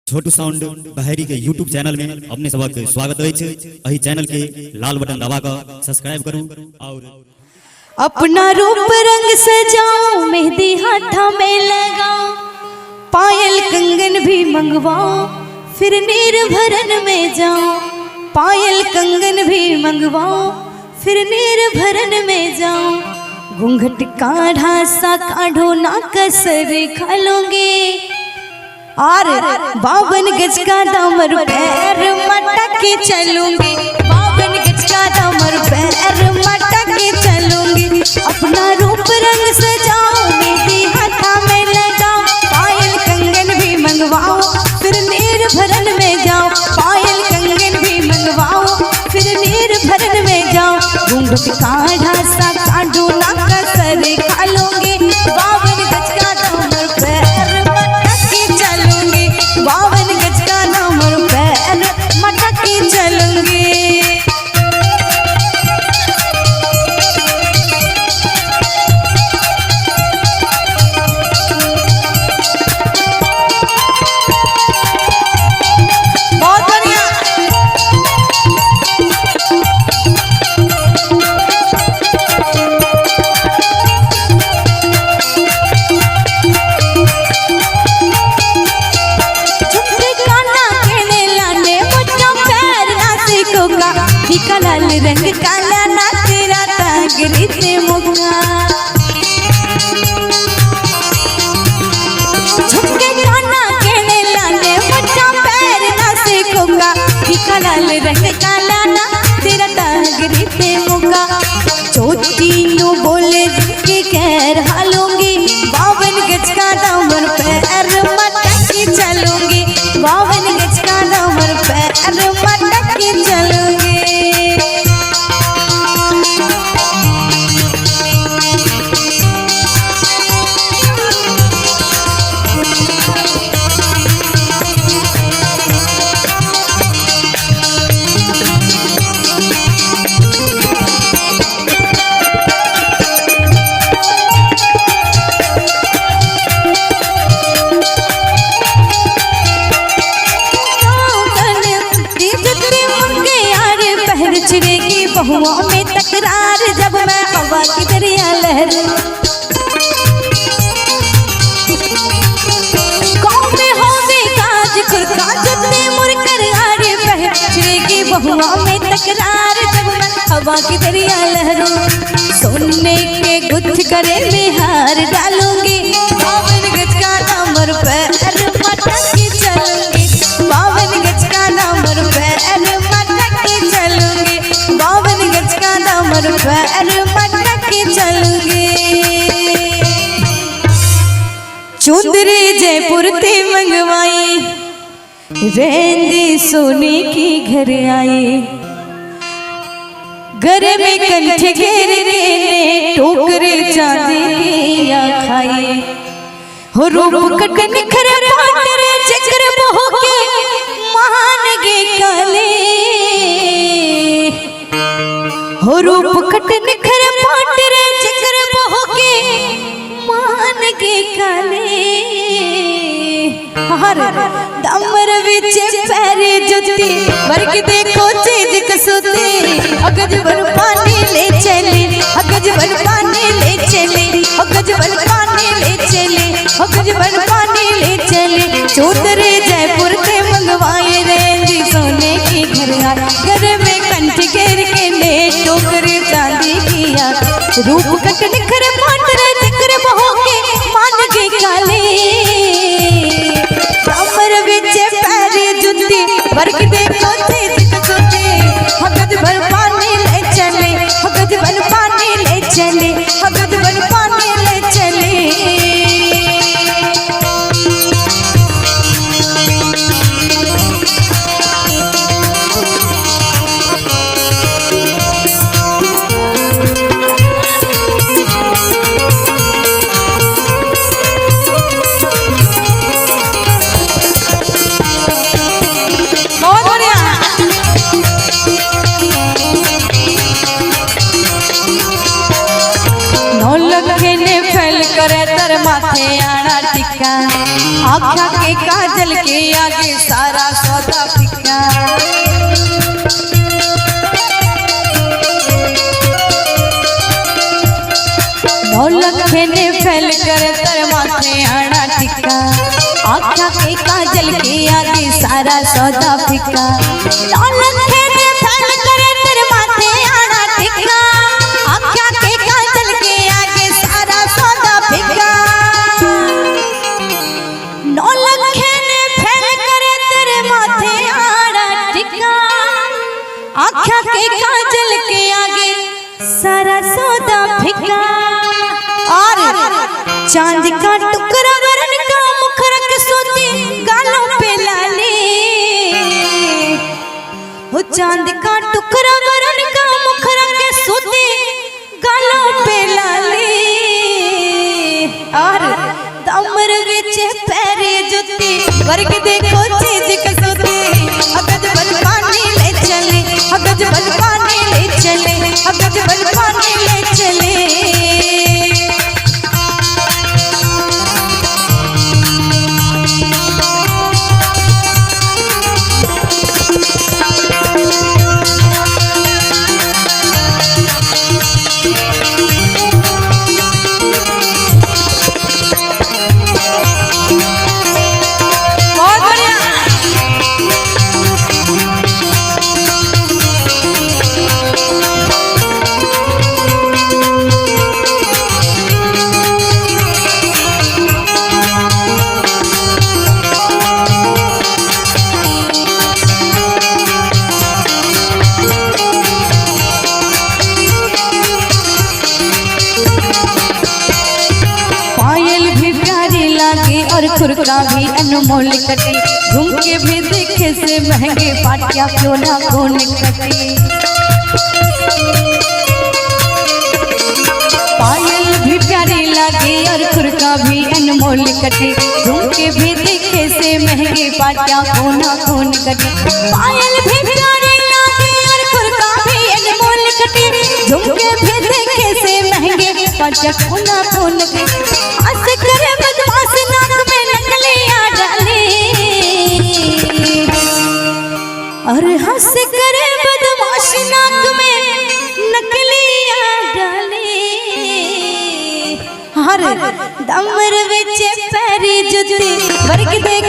छोटू sound बहरी के YouTube channel में अपने सबक स्वागत है। अही चैनल के लाल बटन दबा कर सब्सक्राइब करूं और अपना रूप रंग सजाओ, मेहंदी हाथा में लगाओ, पायल कंगन भी मंगवाओ, फिर निर्भरन में जाओ। पायल कंगन भी मंगवाओ, फिर निर्भरन में जाओ। घूंघट काढ़ा सा काढ़ो ना कसर खा लोगे, और 52 गज का दामर पैर मटक के चलूंगी। 52 गज का दामर पैर मटक के चलूंगी। अपना रूप रंग सजाओ, मेहंदी हाथा में लगाओ, पायल कंगन भी मंगवाओ, फिर निर्भरन में जाओ। पायल कंगन भी मंगवाओ, फिर निर्भरन में जाओ। घूंघट काढ़ा सा काढ़ो ना कसर खा लोगे। 52 गज का दामर पैर मटक के चलूंगी। 52 गज का दामर पैर मटक के चलूंगी। लाल रंग काला ना तेरा टांगरी से मुगा, झुमके काना कहने लाने बच्चा पैर ना से कोगा। फीका लाल रंग काला ना तेरा टांगरी से मुगा। चोटी नु बोले के कहर हालूंगी। 52 गज का दामर पैर मटक के चलूंगी। 52 गज का दामर पैर मटक के चलूंगी। बहुओं में तकरार जब मैं हवा की दरिया लहर, गाँव में होवे काज खुरका जुत्ते मुड़कर आरे पहचरेगी। बहुओं में तकरार जब मैं हवा की दरिया लहरों, सोने के गुथ करे में हार डालूंगी। 52 गज का दामर पैर मटक के चलूंगी। 52 गज का दामर पैर मटक के चलूंगी। 52 गज का दामर पैर मटक के चलूंगी। चुंदरी जयपुर ते मंगवाई, रेंदी सोने की घर आई। घर में कंठ घेर ने टोकरे चांदी की या खाई। हो रूप कट निखर पाटर चक्र बहो के मान गे काले। हो रूप कट निखर पाटर चक्र बहो के मान गे काले। हर दामर विच पैरे जुती वर्ग देखो चीज कसोते। अगज बन पानी ले चले, अगज बन पानी ले चले, अगज बन पानी ले चले, अगज बन पानी ले चले। चौधरी जयपुर से मंगवाए रेंदी सोने की घर आए। घर में कंठ घेर के ले टोकरे चांदी किया। रूप कट निखर पाटर चक्र बहो के मान गे काले। दामर विच पैरे जुती वर्ग देखो चीज कसोते। हगज बन पानी ले चले, हगज बन पानी ले चले, हगज बन पानी ले चले। काजल के आगे सारा सौदा फीका। नौलखे ने फैल कर तर माथे आना टिका। आँखा के काजल के आगे सारा सौदा फीका। नौलखे ने फैल कर तर माथे आना टिका। आँखा के काजल के आगे सारा सौदा फीका। नौलखे ने फैल कर तर माथे आना टिका। आँखा के काजल के आगे सारा सौदा फीका। और चांद का टुकड़ा वरन का मुख रख सोती गालों पे लाली। हो चांद का टुकड़ा वरन का मुख रख सोती गालों पे लाली। और दमर विच पैरे जुती वर्ग देखो चीज कसोती। अगज बल पानी ले चले, अगज बल पानी ले चले, अगज बल पानी ले चले। और खुरका भी अनमोल कटी। झुमके भी देखे से महंगे पाटिया क्यों ना कौन कटी। पायल भी प्यारी लगी और खुरका भी अनमोल कटी। झुमके भी देखे से महंगे पाटिया क्यों ना कौन कटी। पायल भी प्यारी लगी और खुरका भी अनमोल कटी। झुमके भी देखे से महंगे पाटिया क्यों ना कौन कटी। हंस करे बदमाश नाक में नकलियां डाली। अरे हंस करे बदमाश नाक में नकलियां डाली। हर दमर विच पैरी जुती वर्ग देख